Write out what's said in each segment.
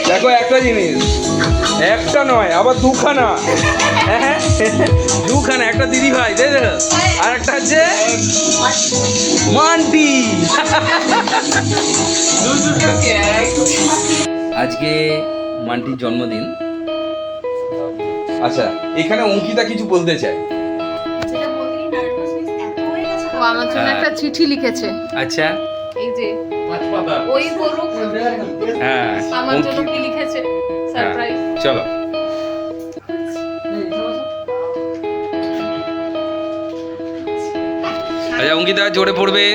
দেখো একটা জিনিস, একটা নয় আবার দুখানা, হ্যাঁ দুখানা, একটা দিদি ভাই তাই তো, আর একটা হচ্ছে মান্টি। আজকে মান্টির জন্মদিন। আচ্ছা, এখানে অঙ্কিতা কিছু বলতে চায়। ও আমার জন্য একটা চিঠি লিখেছে। আচ্ছা, এই যে ওই বলুক হ্যাঁ আমার জন্য কি লিখেছে, সারপ্রাইজ। চলো আচ্ছা, অঙ্কিতা জোরে পড়বে।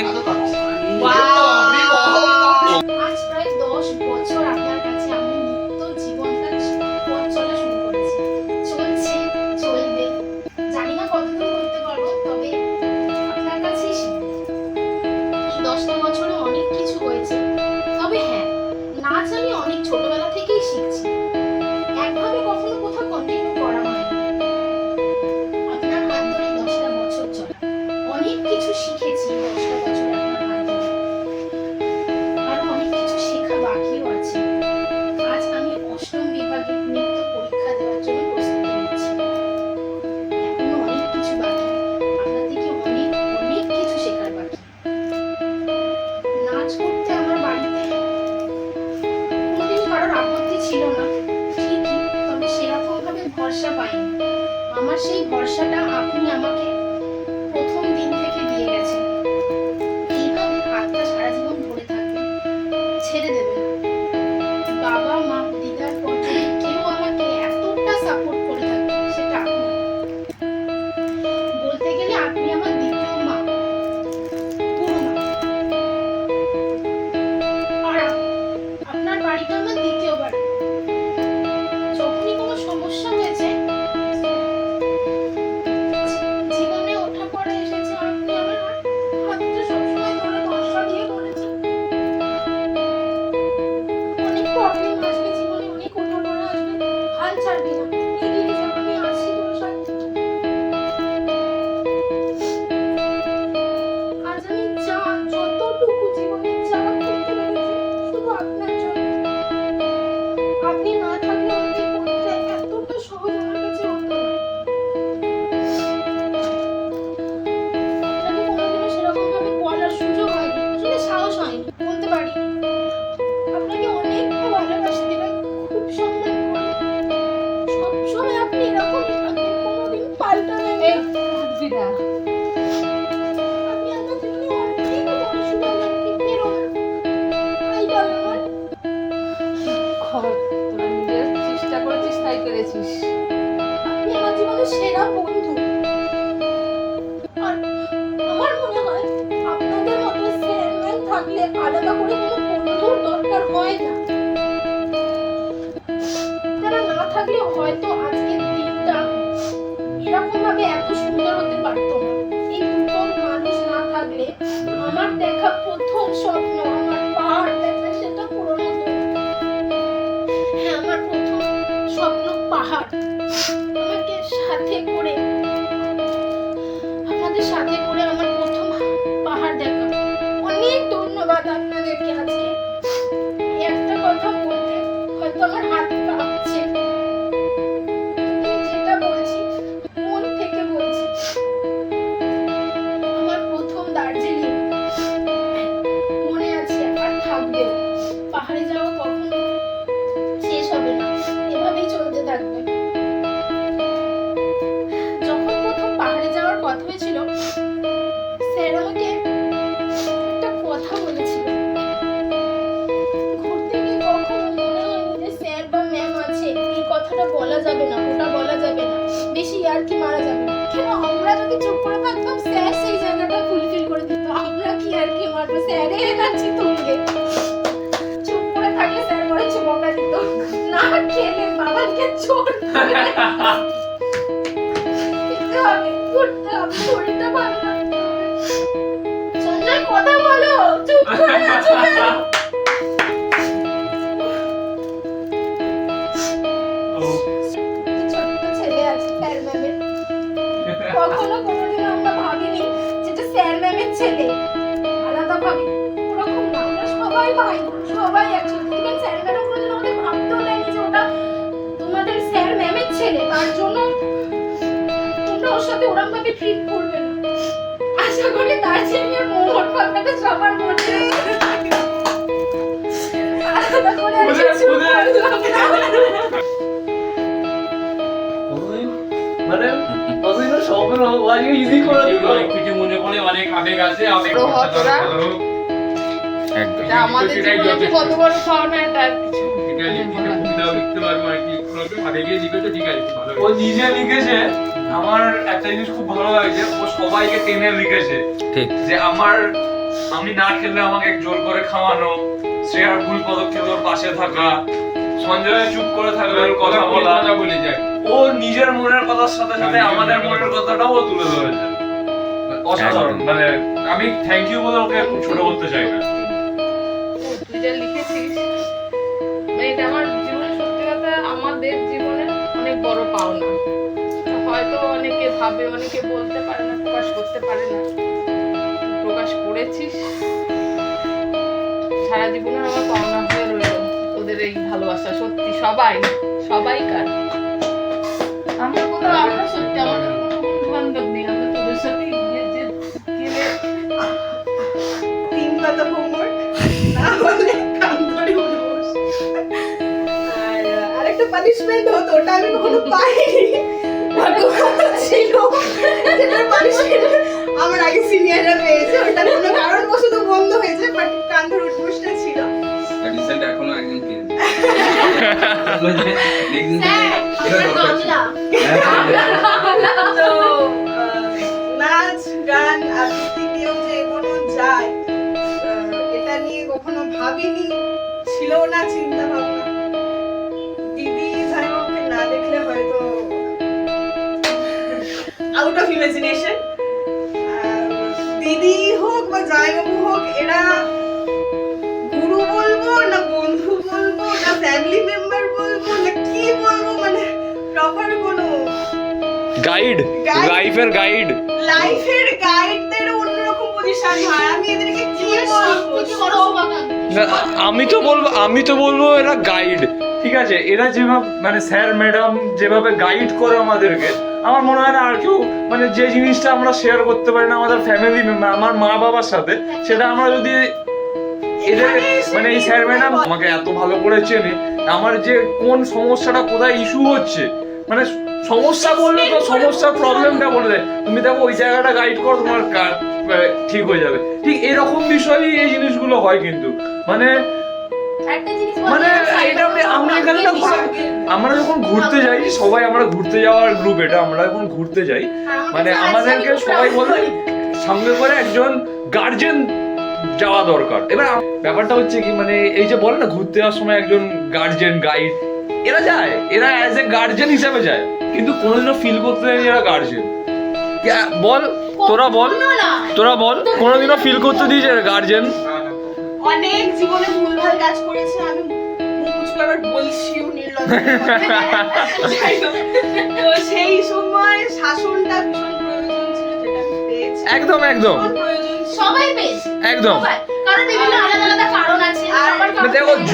আজ প্রায় 10 বছর আপনার কাছে আমি মুক্ত জীবনটা পথ চলা শুরু করেছি। চলছে, চলবে, জানি না কতদূর করতে পারবো, তবে আপনার কাছেই শিখবো। এই 10টা বছরে অনেক কিছু হয়েছে, তবে হ্যাঁ, নাচ আমি অনেক ছোটবেলা থেকেই শিখছি, একভাবে কখনো কোথাও কন্টিনিউ করা হয়নি। আপনার হাত ধরে 10টা বছর চলা, অনেক কিছু শিখেছি 10টা বছর আপনার হাত ধরে। আরো অনেক কিছু শেখা বাকিও আছে। আজ আমি 8ম বিভাগে নৃত্য পরীক্ষা দেওয়ার জন্য প্রস্তুতি নিচ্ছি। এখনো অনেক কিছু বাকি, আপনার থেকে অনেক অনেক কিছু শেখার বাকি। নাচ করতে আমার বাড়িতে কোনোদিনই কারোর আপত্তি ছিল না, ঠিকই, তবে সেরকম ভাবে ভরসা পাইনি। আমার সেই ভরসাটা আপনি আমাকে প্রথম দিন থেকে দিয়ে গেছেন। এইভাবে হাতটা সারা জীবন ধরে থাকবে, ছেড়ে দেবে না। বাবা মা দিদার পর যদি কেউ আমাকে এতটা সাপোর্ট করে থাকে, সেটা আপনি। বলতে গেলে আপনি আমার দ্বিতীয় মা, পুরো মা। আর আপনার বাড়িটা আমার দ্বিতীয় বাড়ি। যখনই কোনো সমস্যা হয়েছে, জীবনে ওঠা পড়ে এসেছে, আপনি আমার হাতটা সবসময় ধরে ভরসা দিয়ে বলেছেন। অনেক প্রবলেম আসবে জীবনে, অনেক ওঠাপড়া আসবে, হাল ছাড়বি না, এগিয়ে যা, আমি আছি তোর সাথে। আজ আমি যতটুকু জীবনে যা করতে পেরেছি, শুধু আপনার জন্য। আপনি না থাকলে আমাদের পথটা এতটা সহজ আমার কাছে হতো না। আপনাকে কোনোদিনও সেরকম ভাবে বলার সুযোগ হয়নি, আসলে সাহস হয়নি, বলতে পারিনি। আপনাকে অনেক ভালোবাসি দিলাম, খুব সম্মান করি। সবসময় আপনি এরকমই থাকবেন, কোনোদিন পাল্টাবেন না। আপনি আমার জন্য অনেক বড় শুভাকাঙ্ক্ষী, বেরো না। আইডল আমার। তোরা নিজের চেষ্টা করেছিস, তাই পেরেছিস। আপনি আমার জীবনের সেরা বন্ধু। আর আমার মনে হয় আপনাদের মতো স্যারম্যান থাকলে আলাদা করে কোনো বন্ধুর দরকার হয় না। তারা না থাকলে হয়তো আজকের দিনটা এরকম ভাবে এত সুন্দর হতে পারতো না। এই দুটো মানুষ না থাকলে আমার দেখা প্রথম স্বপ্ন, আমার পাহাড় দেখা, সেটা পূরণ হতো না। হ্যাঁ, আমার প্রথম স্বপ্ন পাহাড়। আমাকে সাথে করে, আপনাদের সাথে করে আমার প্রথম পাহাড় দেখা। অনেক ধন্যবাদ আপনাদেরকে। আজকে এই একটা কথা বলতে হয়তো আমার হাত কাঁপছে, কিন্তু যেটা বলছি মন থেকে বলছি। আমার প্রথম দার্জিলিং মনে আছে, আর থাকবেও। পাহাড়ে যাওয়া কখনো শেষ হবে না, এভাবেই চলতে থাকবে। যখন প্রথম পাহাড়ে যাওয়ার কথা হয়েছিল, স্যার আমাকে একটা কথা বলেছিল। ঘুরতে গিয়ে কখনো মনে হয়নি যে স্যার বা ম্যাম আছে, এই কথাটা বলা যাবে না, ওটা বলা যাবে না, বেশি ইয়ার্কি মারা যাবে না। কেন আমরা যদি চুপ করে থাকতাম, স্যার সেই জায়গাটা ফুলফিল করে দিত। আমরা কি ইয়ার্কি মারবো, স্যারের এনার্জি তুলবে। চুপ করে থাকলে স্যার বলেছে বকা দিত, না খেলে বাবাকে চোর খেতে হবে, ঘুরতে হবে, শরীরটা ভালো রাখতে হবে। সঞ্জয়, কথা বলো, চুপ করে আছো কেন? ছোট্ট ছেলে আছে স্যার ম্যামের, কখনো কোনোদিন আমরা ভাবিনি যেটা স্যার ম্যামের ছেলে আলাদা ভাবি, ওরকম না, আমরা সবাই ভাই, সবাই একসাথে। ইভেন স্যার ম্যাডাম কোনোদিন আমাদের ভাবতেও দেয়নি যে ওটা তোমাদের স্যার ম্যামের ছেলে, তার জন্য তোমরা ওর সাথে ওরকম ভাবে ট্রিট করবে না। আশা করি দার্জিলিং এর মোহর পাতাটা সবার মনে আলাদা করে আর কিছু বললাম না। মানে অসিনো সবের লাগে ইজি করে দিল। অনেক কিছু মনে পড়ে, অনেক আবেগ আছে, আবেগ বড় হওয়া তোরা। একদম এটা আমাদের জীবনে যে কত বড় পাওনা এটা আর কিছু এটা কবিতাও লিখতে পারবো আর কি, আবেগে লিখেছে, ঠিক আছে, ভালো ও নিজে লিখেছে। আমার একটা জিনিস খুব ভালো লাগছে, ও সবাইকে টেনে লিখেছে ঠিক। যে আমি না খেললে আমাকে জোর করে খাওয়ানো, শ্রেয়ার ভুল পদক্ষেপ ওর পাশে থাকা, সঞ্জয় চুপ করে থাকলে ওর কথা বলা, কথা বলে যায়। ও নিজের মনের কথার সাথে সাথে আমাদের মনের কথাটাও ও তুলে ধরেছে। অসাধারণ, মানে আমি থ্যাংক ইউ বলে ওকে খুব ছোট করতে চাই না। তুই যা লিখেছিস, মানে এটা আমার জীবনে সত্যি কথা আমাদের জীবনে অনেক বড় পাওনা। হয়তো অনেকে ভাবে, অনেকে বলতে পারে না, প্রকাশ করতে পারে না, প্রকাশ করেছিস। সারা জীবনের আমার পাওনা হয়ে রইল ওদের এই ভালোবাসা। সত্যি সবাইকার। আমরা সত্যি আমাদের কোনো বন্ধু বান্ধব নেই, আমরা তোদের সাথে গেলে তিন পাতা হোমওয়ার্ক না হলে কান ধরে উঠবস। আর আরেকটা পানিশমেন্ট হতো, ওটা আমি কখনো পাইনি, ভাগ্যবান ছিল যেটার পানিশমেন্ট আমার আগে সিনিয়ররা পেয়েছে। ওটা কোনো কারণবশত বন্ধ হয়েছে, বাট কান ধরে উঠবসটা ছিল। রিসেন্ট এখনো একজন পেয়েছে। স্যার আমরা দমলা তো নাচ গান আবৃত্তি নিয়েও যে এগোনো যায়, এটা নিয়ে কখনো ভাবিনি, ছিল না চিন্তা ভাবনা। দিদি জামাইবাবুকে না দেখলে হয়তো আউট অফ ইমাজিনেশন, দিদি হোক বা জামাইবাবু হোক, এরা গুরু বলবো না বন্ধু বলবো না ফ্যামিলি মেম্বার বলবো না কি বলবো, মানে প্রপার কোনো গাইড, Guide? লাইফের গাইড। লাইফের গাইডদের অন্যরকম পজিশন হয়। আমি এদেরকে কি বলবো? আমি তো বলবো এরা গাইড, ঠিক আছে? এরা যেভাবে মানে স্যার ম্যাডাম যেভাবে গাইড করে আমাদেরকে, আমার মনে হয় না আর কেউ, মানে যে জিনিসটা আমরা শেয়ার করতে পারি না আমাদের ফ্যামিলি মেম্বার, আমার মা বাবার সাথে, সেটা আমরা যদি এদের মানে এই স্যার ম্যাডাম আমাকে এত ভালো করে চেনে, আমার যে কোন সমস্যাটা কোথায় ইস্যু হচ্ছে, মানে সমস্যা বললে তো সমস্যার প্রবলেমটা বলে দেয়, তুমি দেখো ওই জায়গাটা গাইড করো, তোমার ঠিক হয়ে যাবে। ঠিক এরকম বিষয়ই এই জিনিসগুলো হয় কিন্তু, মানে একটা জিনিস মানে এটা আমরা এখানে না আমরা যখন ঘুরতে যাই, সবাই আমরা ঘুরতে যাওয়ার গ্রুপ, এটা আমরা যখন ঘুরতে যাই, মানে আমাদেরকে সবাই বলে সঙ্গে করে একজন গার্জেন যাওয়া দরকার। এবার ব্যাপারটা হচ্ছে কি, মানে এই যে বলে না ঘুরতে যাওয়ার সময় একজন গার্জেন গাইড, এরা যায়, এরা অ্যাজ এ গার্জেন হিসেবে যায়, কিন্তু কোনোদিনও ফিল করতে দেয়নি এরা গার্জেন। বল তোরা বল কোনোদিনও ফিল করতে দিয়েছে গার্জেন? অনেক জীবনে ভুলভাল কাজ করেছে, আমি মুখ উঁচু করে আবার বলছিও নির্লজ্জ। যাই হোক, তো সেই সময় শাসনটা ভীষণ প্রয়োজন ছিল, যেটা আমি পেয়েছি। একদম ভীষণ প্রয়োজন ছিল। সবাই পেয়েছে একদম। সবাই। কারণ বিভিন্ন আলাদা আলাদা কারণ আছে, সবার কারণ দেখো আছে।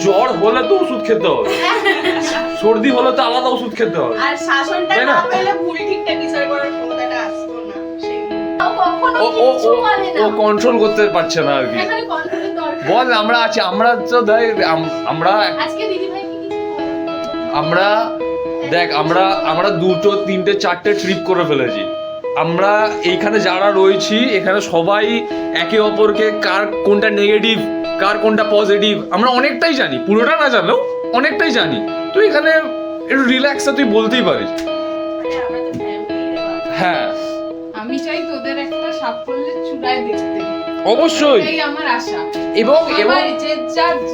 জ্বর হলে তো ওষুধ খেতে হবে, সর্দি হলে তো আলাদা ওষুধ খেতে হবে। আর শাসনটা তাই না? না পেলে ভুল ঠিকটা বিচার করার ক্ষমতাটা আসতো না সেই মুহূর্তে। ও কখনো কিছু বলে না। ও কন্ট্রোল করতে পারছে না আর কি। এখানে কন্ট্রোলের দরকার। বল আমরা আছি, আমরা তো আমরা আজকে দিদি ভাই কি কিছু বলেন? আমরা দেখ আমরা 2, 3, 4টে ট্রিপ করে ফেলেছি। আমরা এইখানে যারা রয়েছি, এখানে সবাই একে অপরকে কার কোনটা নেগেটিভ কার কোনটা পজিটিভ আমরা অনেকটাই জানি, পুরোটা না জানলেও অনেকটাই জানি। তুই এখানে একটু রিল্যাক্সে তুই বলতেই পারিস। মানে আমরা তো ফ্যামিলি। হ্যাঁ আমি চাই তোদের একটা সাফল্যের চূড়ায় দেখতে, অবশ্যই। এই আমার আশা। এবং সবাই যে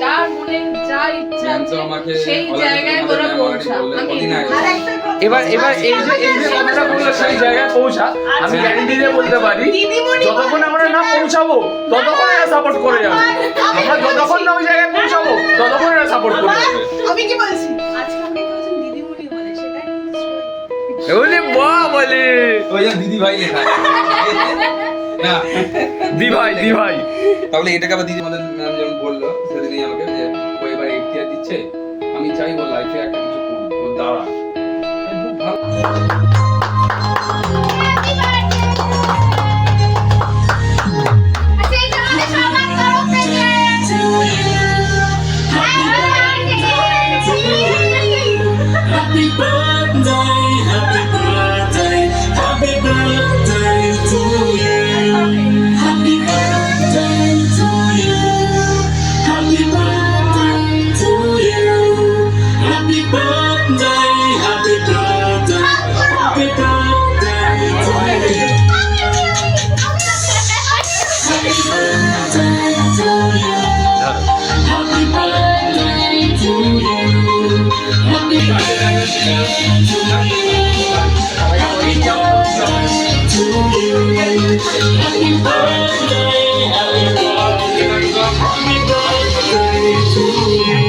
যার মনে যা ইচ্ছা জ্ঞান তো আছে, আমাকে সেই already জায়গায় তোমাদের তোরা ম্যাম already পৌঁছা। বললেন, আমি কদিন আগে। আর একটা কথা, এবার এই যে কথাটা বললে সেই জায়গায় পৌঁছা, আমি গ্যারান্টি দিয়ে বলতে পারি দিদিমণি যতক্ষণ আমরা না পৌঁছাবো ততক্ষণ এরা সাপোর্ট করে যাবে। আমরা যতক্ষণ না ওই জায়গায় পৌঁছাবো ততক্ষণ এরা সাপোর্ট করে যাবে। আমি কি বলছি, আজকে আমাকে কেউ একজন দিদিমণি বলে, সেটা বলে বাহ বলে ওই যে দিদি ভাই লেখা না দি ভাই তাহলে এটাকে আবার দিদি আমাদের ম্যাম যেমন বললো সেদিনই আমাকে যে ও এবার এখতিয়ার দিচ্ছে, আমি চাই ওর লাইফে একটা কিছু করুক, ওর দ্বারা খুব ভালো। আচ্ছা, এটা আমাদের সবার তরফ থেকে। Happy birthday, happy birthday, happy birthday to you. Happy birthday to you. Happy birthday to you. Happy birthday, happy birthday, happy birthday to you. Happy birthday to you. Happy birthday to you. Happy birthday to you. Happy birthday to you. Happy birthday, happy birthday, happy birthday to you.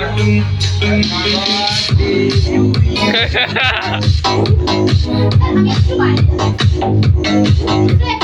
আমি একটু বাইরে যাই।